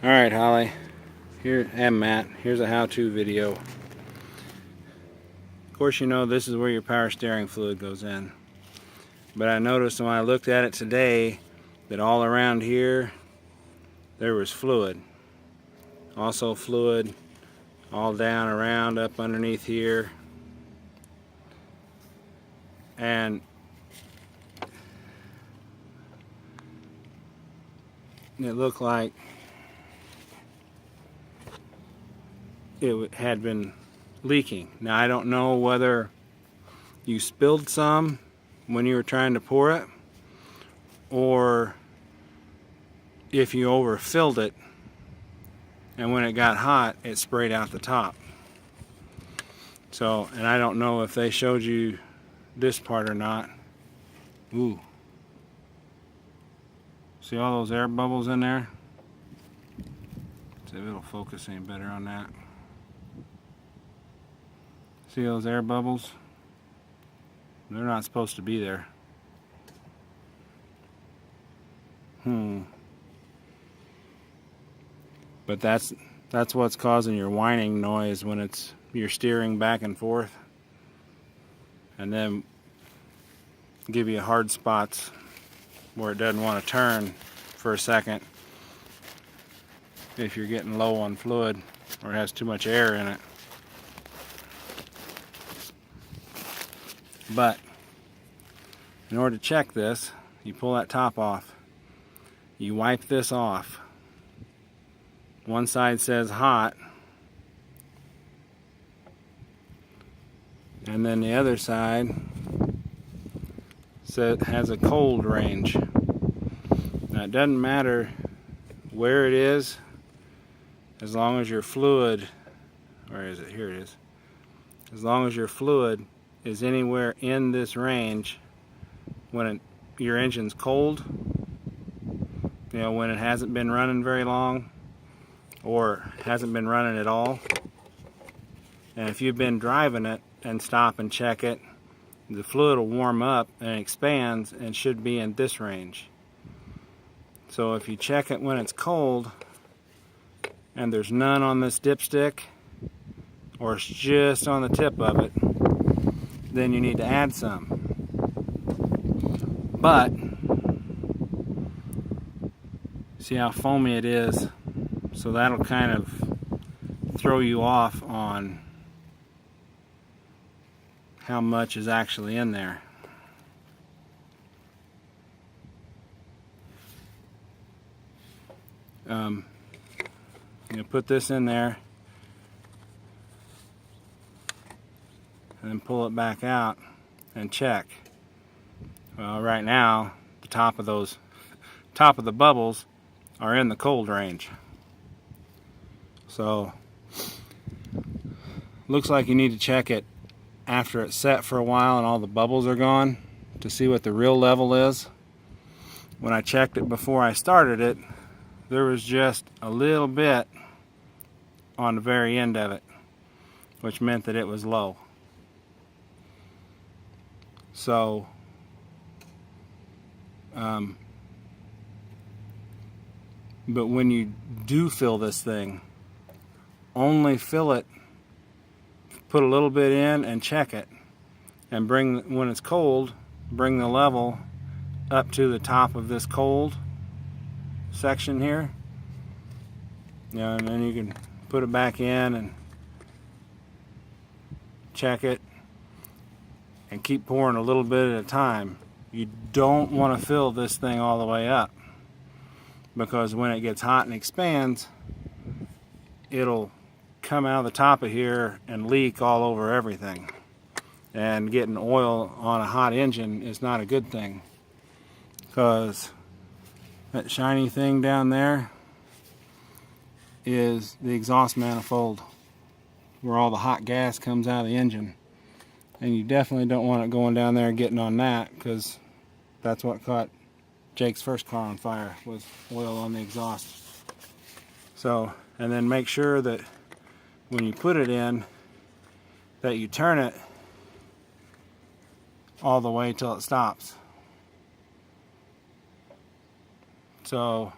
Alright, Holly, here and Matt, here's a how-to video. Of course, you know this is where your power steering fluid goes in. But I noticed when I looked at it today that all around here there was fluid. Also fluid all down around up underneath here. And it looked like it had been leaking. Now I don't know whether you spilled some when you were trying to pour it, or if you overfilled it and when it got hot it sprayed out the top. So, and I don't know if they showed you this part or not. Ooh. See all those air bubbles in there? See if it'll focus any better on that. See those air bubbles? They're not supposed to be there. But that's what's causing your whining noise when you're steering back and forth, and then give you hard spots where it doesn't want to turn for a second if you're getting low on fluid or has too much air in it. But in order to check this, you pull that top off, you wipe this off. One side says hot, and then the other side has a cold range. Now it doesn't matter where it is, as long as your fluid, where is it? Here it is. As long as your fluid is anywhere in this range when your engine's cold, you know, when it hasn't been running very long or hasn't been running at all. And if you've been driving it and stop and check it, the fluid will warm up and expands and should be in this range. So if you check it when it's cold and there's none on this dipstick, or it's just on the tip of it, then you need to add some. But see how foamy it is? So that'll kind of throw you off on how much is actually in there. You put this in there and then pull it back out and check. Well, right now the top of the bubbles are in the cold range. So looks like you need to check it after it's set for a while and all the bubbles are gone to see what the real level is. When I checked it before I started it, there was just a little bit on the very end of it, which meant that it was low. So but when you do fill this thing, only fill it, put a little bit in and check it, and when it's cold, bring the level up to the top of this cold section here. You know, and then you can put it back in and check it and keep pouring a little bit at a time. You don't want to fill this thing all the way up, because when it gets hot and expands, it'll come out of the top of here and leak all over everything. And getting oil on a hot engine is not a good thing, because that shiny thing down there is the exhaust manifold where all the hot gas comes out of the engine, and you definitely don't want it going down there and getting on that, because that's what caught Jake's first car on fire, was oil on the exhaust. So, and then make sure that when you put it in, that you turn it all the way till it stops. So